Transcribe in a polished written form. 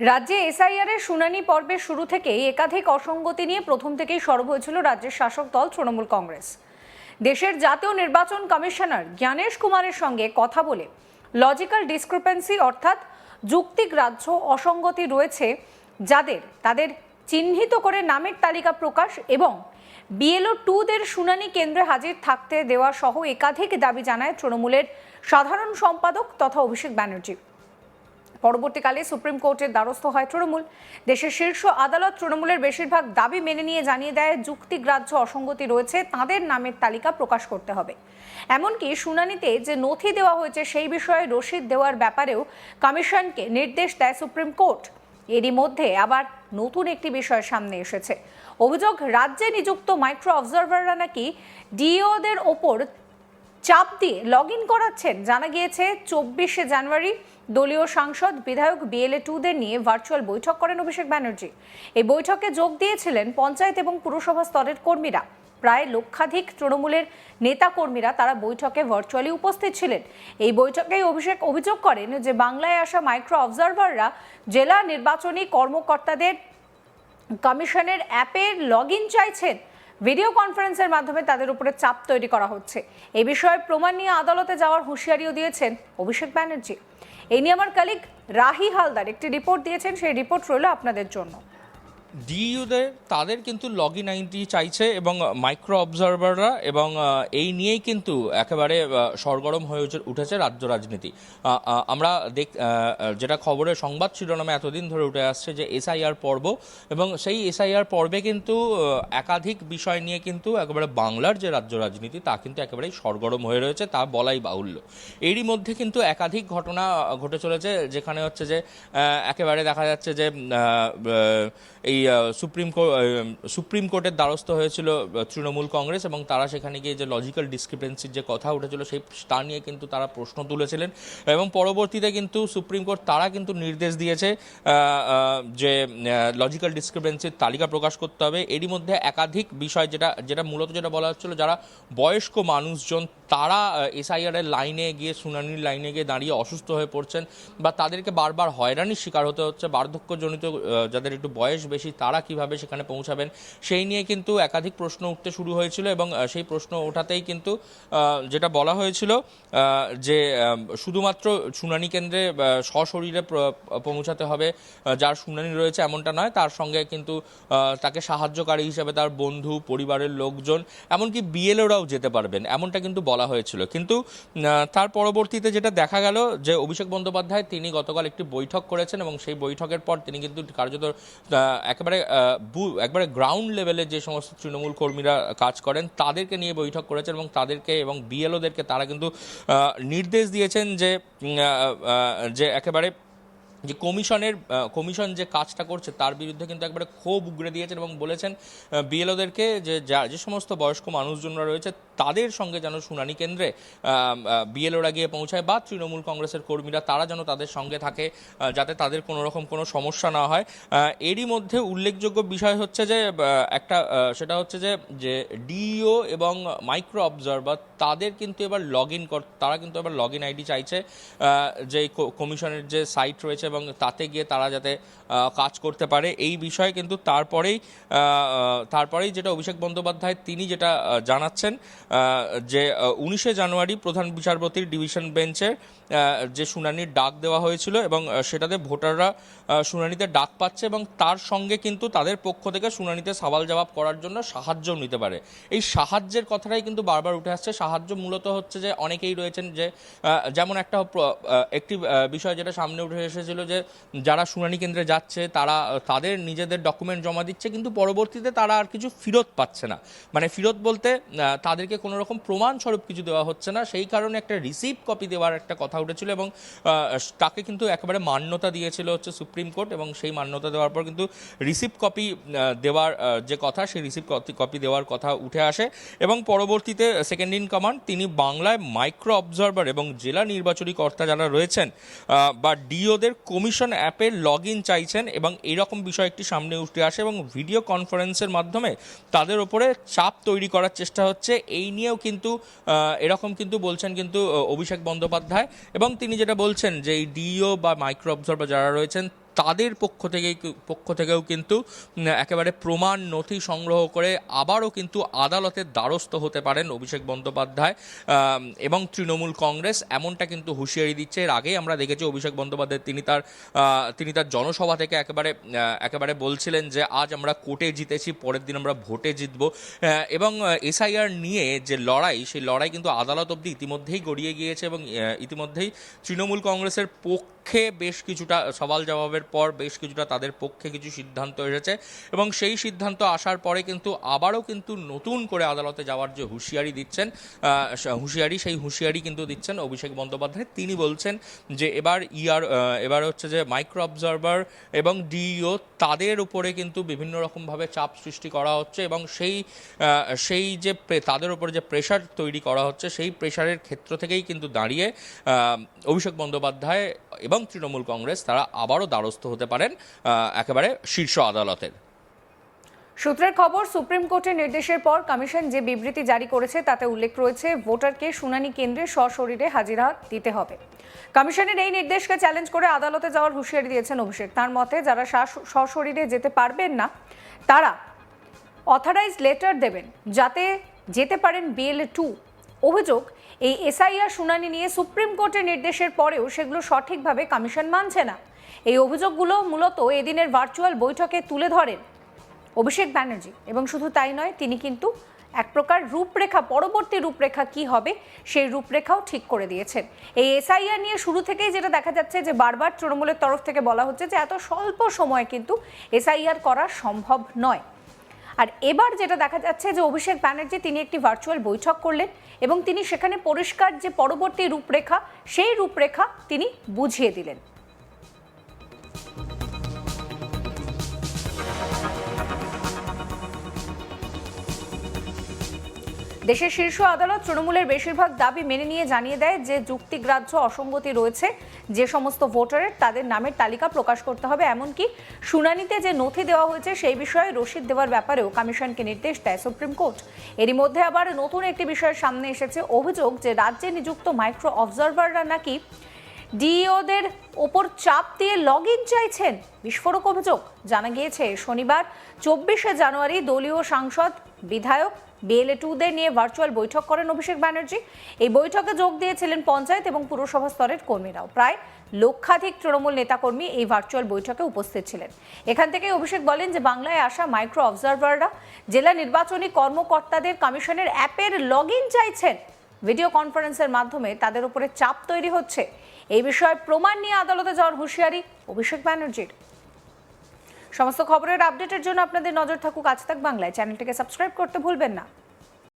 রাজ্যে এসআইআর এর শুনানি পর্বের শুরু থেকেই একাধিক অসঙ্গতি নিয়ে প্রথম থেকেই সরব হয়েছিল রাজ্যের শাসক দল তৃণমূল কংগ্রেস। দেশের জাতীয় নির্বাচন কমিশনার জ্ঞানেশ কুমারের সঙ্গে কথা বলে লজিক্যাল ডিসক্রিপেন্সি অর্থাৎ যুক্তিগ্রাহ্য অসঙ্গতি রয়েছে তাদের চিহ্নিত করে নামের তালিকা প্রকাশ এবং বিএলও 2-দের শুনানি কেন্দ্রে হাজির থাকতে দেওয়া সহ একাধিক দাবি জানায় তৃণমূলের সাধারণ সম্পাদক তথা অভিষেক ব্যানার্জি। পরবর্তীকালে সুপ্রিম কোর্টের দ্বারস্থ হয় তৃণমূল। দেশের শীর্ষ আদালত তৃণমূলের বেশিরভাগ দাবি মেনে নিয়ে জানিয়ে দেয় যুক্তিগ্রাহ্য অসঙ্গতি রয়েছে, তাদের নামের তালিকা প্রকাশ করতে হবে। এমনকি শুনানিতে যে নথি দেওয়া হয়েছে সেই বিষয়ে রসিদ দেওয়ার ব্যাপারেও কমিশনকে নির্দেশ দেয় সুপ্রিম কোর্ট। এরই মধ্যে আবার নতুন একটি বিষয় সামনে এসেছে। অভিযোগ, রাজ্যে নিযুক্ত মাইক্রো অবজারভাররা নাকি ডিওদের ওপর চাপ দিয়ে লগ ইন করাচ্ছেন। জানা গিয়েছে 24শে জানুয়ারি দলীয় সাংসদ বিধায়ক বিএলএ 2-দের নিয়ে ভার্চুয়াল বৈঠক করেন অভিষেক ব্যানার্জি। এই বৈঠকে যোগ দিয়েছিলেন পঞ্চায়েত এবং পুরসভা স্তরের কর্মীরা। প্রায় লক্ষাধিক তৃণমূলের নেতা কর্মীরা তারা বৈঠকে ভার্চুয়ালি উপস্থিত ছিলেন। এই বৈঠকেই অভিষেক অভিযোগ করেন যে বাংলায় আসা মাইক্রো অবজারভাররা জেলা নির্বাচনী কর্মকর্তাদের কমিশনের অ্যাপে লগ ইন চাইছেন। ভিডিও কনফারেন্সের মাধ্যমে তাদের উপরে চাপ তৈরি করা হচ্ছে। এই বিষয়ে প্রমাণ নিয়ে আদালতে যাওয়ার হুঁশিয়ারিও দিয়েছেন অভিষেক ব্যানার্জি। এই নিয়ে আমার কলিগ রাহি হালদার একটি রিপোর্ট দিয়েছেন, সেই রিপোর্ট রইল আপনাদের জন্য। ডিইউদের তাদের কিন্তু লগ ইন আইডি চাইছে এবং মাইক্রো অবজারভাররা এবং এই নিয়েই কিন্তু একেবারে সরগরম হয়ে উঠেছে রাজ্য রাজনীতি। আমরা যেটা খবরের সংবাদ শিরোনামে এতদিন ধরে উঠে আসছে যে এসআইআর পর্ব, এবং সেই এসআইআর পর্বে কিন্তু একাধিক বিষয় নিয়ে কিন্তু একেবারে বাংলার যে রাজ্য রাজনীতি তা কিন্তু একেবারেই সরগরম হয়ে রয়েছে, তা বলাই বাহুল্য। এরই মধ্যে কিন্তু একাধিক ঘটনা ঘটে চলেছে, যেখানে হচ্ছে যে একেবারে দেখা যাচ্ছে যে এই সুপ্রিম কোর্টের দ্বারস্থ হয়েছিল তৃণমূল কংগ্রেস, এবং তারা সেখানে গিয়ে যে লজিক্যাল ডিসক্রিপেন্সির যে কথা উঠেছিল সেই তা নিয়ে কিন্তু তারা প্রশ্ন তুলেছিলেন, এবং পরবর্তীতে কিন্তু সুপ্রিম কোর্ট তারা কিন্তু নির্দেশ দিয়েছে যে লজিক্যাল ডিসক্রিপেন্সির তালিকা প্রকাশ করতে হবে। এরই মধ্যে একাধিক বিষয় যেটা মূলত যেটা বলা হচ্ছিল, যারা বয়স্ক মানুষজন তারা এসআইআর এর লাইনে গিয়ে শুনানির লাইনে গিয়ে দাঁড়িয়ে অসুস্থ হয়ে পড়ছেন, বা তাদেরকে বারবার হয়রানির শিকার হতে হচ্ছে। বার্ধক্যজনিত যাদের একটু বয়স বেশি তারা কিভাবে সেখানে পৌঁছাবেন সেই নিয়ে কিন্তু একাধিক প্রশ্ন উঠতে শুরু হয়েছিল, এবং সেই প্রশ্ন ওঠাতেই কিন্তু যেটা বলা হয়েছিল যে শুধুমাত্র শুনানি কেন্দ্রে সশরীরে পৌঁছাতে হবে যার শুনানি রয়েছে এমনটা নয়, তার সঙ্গে কিন্তু তাকে সাহায্যকারী হিসেবে তার বন্ধু, পরিবারের লোকজন, এমনকি বিএলওরাও যেতে পারবেন, এমনটা কিন্তু বলা হয়েছিল। কিন্তু তার পরবর্তীতে যেটা দেখা গেল যে অভিষেক বন্দ্যোপাধ্যায় তিনি গতকাল একটি বৈঠক করেছেন, এবং সেই বৈঠকের পর তিনি কিন্তু কার্যত একবারে গ্রাউন্ড লেভেলে যে সমস্ত তৃণমূল কর্মীরা কাজ করেন তাদেরকে নিয়ে বৈঠক করেছেন, এবং তাদেরকে এবং বিএলওদেরকে তারা কিন্তু নির্দেশ দিয়েছেন যে একেবারে যে কমিশন যে কাজটা করছে তার বিরুদ্ধে কিন্তু একবারে ক্ষোভ উগড়ে দিয়েছেন, এবং বলেছেন বিএলওদেরকে যে সমস্ত বয়স্ক মানুষজনরা রয়েছে তাদের সঙ্গে যেন শুনানি কেন্দ্রে বিএলওরা গিয়ে পৌঁছায়, বা তৃণমূল কংগ্রেসের কর্মীরা তারা যেন তাদের সঙ্গে থাকে, যাতে তাদের কোনো রকম কোনো সমস্যা না হয়। এরই মধ্যে উল্লেখযোগ্য বিষয় হচ্ছে যে সেটা হচ্ছে যে ডিইও এবং মাইক্রো অবজারভার তারা কিন্তু এবার লগ ইন আইডি চাইছে যে কমিশনের যে সাইট রয়েছে, এবং তাতে গিয়ে তারা যাতে কাজ করতে পারে। এই বিষয়ে কিন্তু তারপরেই যেটা অভিষেক বন্দ্যোপাধ্যায় তিনি যেটা জানাচ্ছেন যে 19শে জানুয়ারি প্রধান বিচারপতির ডিভিশন বেঞ্চের যে শুনানির ডাক দেওয়া হয়েছিল, এবং সেটাতে ভোটাররা শুনানিতে ডাক পাচ্ছে, এবং তার সঙ্গে কিন্তু তাদের পক্ষ থেকে শুনানিতে সওয়াল জবাব করার জন্য সাহায্য নিতে পারে। এই সাহায্যের কথাটাই কিন্তু বারবার উঠে আসছে। সাহায্য মূলত হচ্ছে যে অনেকেই রয়েছেন যে যেমন একটি বিষয় যেটা সামনে উঠে এসেছিল যে যারা শুনানি কেন্দ্রে যাচ্ছে তাদের নিজেদের ডকুমেন্ট জমা দিচ্ছে, কিন্তু পরবর্তীতে তারা আর কিছু ফেরত পাচ্ছে না। মানে ফেরত বলতে তাদেরকে কোনো রকম প্রমাণস্বরূপ কিছু দেওয়া হচ্ছে না, সেই কারণে একটা রিসিপ্ট কপি দেওয়ার একটা কথা উঠেছিল, এবং তাকে কিন্তু একেবারে মান্যতা দিয়েছিল হচ্ছে সুপ্রিম কোর্ট, এবং সেই মান্যতা দেওয়ার পর কিন্তু রিসিপ্ট কপি দেওয়ার যে কথা সেই রিসিপ্ট কপি দেওয়ার কথা উঠে আসে, এবং পরবর্তীতে সেকেন্ড ইন কমান্ড তিনি বাংলায় মাইক্রো অবজারভার এবং জেলা নির্বাচনী কর্তা যারা রয়েছেন বা ডিওদের কমিশন অ্যাপে লগ ইন চাইছেন, এবং এইরকম বিষয় একটি সামনে উঠে আসে, এবং ভিডিও কনফারেন্সের মাধ্যমে তাদের ওপরে চাপ তৈরি করার চেষ্টা হচ্ছে। এই নিয়েও কিন্তু এরকম কিন্তু বলছেন কিন্তু অভিষেক বন্দ্যোপাধ্যায়, এবং তিনি যেটা বলছেন যে এই ডিও বা মাইক্রো অবজারভার যারা রয়েছেন তাদের পক্ষ থেকেও কিন্তু একেবারে প্রমাণ নথি সংগ্রহ করে আবারও কিন্তু আদালতের দ্বারস্থ হতে পারেন অভিষেক বন্দ্যোপাধ্যায় এবং তৃণমূল কংগ্রেস, এমনটা কিন্তু হুঁশিয়ারি দিচ্ছে। এর আগেই আমরা দেখেছি অভিষেক বন্দ্যোপাধ্যায় তিনি তার জনসভা থেকে একেবারে বলছিলেন যে আজ আমরা কোর্টে জিতেছি, পরের দিন আমরা ভোটে জিতব, এবং এসআইআর নিয়ে যে লড়াই, সেই লড়াই কিন্তু আদালত অবধি ইতিমধ্যেই গড়িয়ে গিয়েছে এবং ইতিমধ্যেই তৃণমূল কংগ্রেসের পক্ষে বেশ কিছুটা সওয়াল জবাবের পর বেশ কিছুটা তাদের পক্ষে কিছু সিদ্ধান্ত এসেছে এবং সেই সিদ্ধান্ত আসার পরে কিন্তু আবারও কিন্তু নতুন করে আদালতে যাওয়ার যে সেই হুঁশিয়ারি কিন্তু দিচ্ছেন অভিষেক বন্দ্যোপাধ্যায়। তিনি বলছেন যে এবার হচ্ছে যে মাইক্রো অবজারভার এবং ডিইও তাদের উপরে কিন্তু বিভিন্ন রকমভাবে চাপ সৃষ্টি করা হচ্ছে এবং সেই যে তাদের উপরে যে প্রেশার তৈরি করা হচ্ছে, সেই প্রেশারের ক্ষেত্র থেকেই কিন্তু দাঁড়িয়ে অভিষেক বন্দ্যোপাধ্যায় এবং তৃণমূল কংগ্রেস তারা আবারও দ্বারস্থ হতে পারেন একেবারে শীর্ষ আদালতের। সূত্রের খবর, সুপ্রিম কোর্টের নির্দেশের পর কমিশন যে বিবৃতি জারি করেছে তাতে উল্লেখ রয়েছে ভোটারকে শুনানি কেন্দ্রে সশরীরে হাজিরা দিতে হবে। কমিশনের এই নির্দেশকে চ্যালেঞ্জ করে আদালতে যাওয়ার হুঁশিয়ারি দিয়েছেন অভিষেক। তার মতে যারা সশরীরে যেতে পারবেন না তারা অথরাইজড লেটার দেবেন যাতে যেতে পারেন BLA 2। অভিযোগ, এই এসআইআর শুনানি নিয়ে সুপ্রিম কোর্টের নির্দেশের পরেও সেগুলো সঠিকভাবে কমিশন মানছে না। এই অভিযোগগুলো মূলত এদিনের ভার্চুয়াল বৈঠকে তুলে ধরেন অভিষেক ব্যানার্জি এবং শুধু তাই নয়, তিনি কিন্তু এক প্রকার পরবর্তী রূপরেখা কি হবে সেই রূপরেখাও ঠিক করে দিয়েছেন। এই এসআইআর নিয়ে শুরু থেকেই যেটা দেখা যাচ্ছে যে বারবার তৃণমূলের তরফ থেকে বলা হচ্ছে যে এত স্বল্প সময়ে কিন্তু এসআইআর করা সম্ভব নয়। আর এবার যেটা দেখা যাচ্ছে যে অভিষেক ব্যানার্জি তিনি একটি ভার্চুয়াল বৈঠক করলেন এবং তিনি সেখানে পরিষ্কার যে পরবর্তী রূপরেখা, সেই রূপরেখা তিনি বুঝিয়ে দিলেন। দেশের শীর্ষ আদালত তৃণমূলের বেশিরভাগ দাবি মেনে নিয়ে জানিয়ে দেয় যে যুক্তিগ্রাহ্য অসঙ্গতি রয়েছে যে সমস্ত ভোটারের, তাদের নামের তালিকা প্রকাশ করতে হবে। এমনকি শুনানিতে যে নথি দেওয়া হয়েছে সেই বিষয়ে রসিদ দেওয়ার ব্যাপারেও কমিশনকে নির্দেশ দেয় সুপ্রিম কোর্ট। এরই মধ্যে আবার নতুন একটি বিষয়ের সামনে এসেছে, অভিযোগ যে রাজ্যে নিযুক্ত মাইক্রো অবজারভাররা নাকি ডিইওদের ওপর চাপ দিয়ে লগইন চাইছেন। বিস্ফোরক অভিযোগ। জানা গিয়েছে শনিবার 24শে জানুয়ারি দলীয় সাংসদ, বিধায়ক BLA 2দের নিয়ে ভার্চুয়াল বৈঠক করেন অভিষেক ব্যানার্জি। এই বৈঠকে যোগ দিয়েছিলেন পঞ্চায়েত এবং পুরসভা স্তরের কর্মীরাও। প্রায় লক্ষাধিক তৃণমূল নেতাকর্মী এই ভার্চুয়াল বৈঠকে উপস্থিত ছিলেন। এখান থেকে অভিষেক বলেন যে বাংলায় আসা মাইক্রো অবজারভাররা জেলা নির্বাচনী কর্মকর্তাদের কমিশনের অ্যাপের লগইন চাইছেন। ভিডিও কনফারেন্সের মাধ্যমে তাদের উপরে চাপ তৈরি হচ্ছে। এই বিষয়ে প্রমাণ নিয়ে আদালতে যাওয়ার হুঁশিয়ারি অভিষেক ব্যানার্জির। সমস্ত খবরের আপডেটের জন্য আপনাদের নজর থাকুক আজ তাক বাংলায়। চ্যানেলটিকে সাবস্ক্রাইব করতে ভুলবেন না।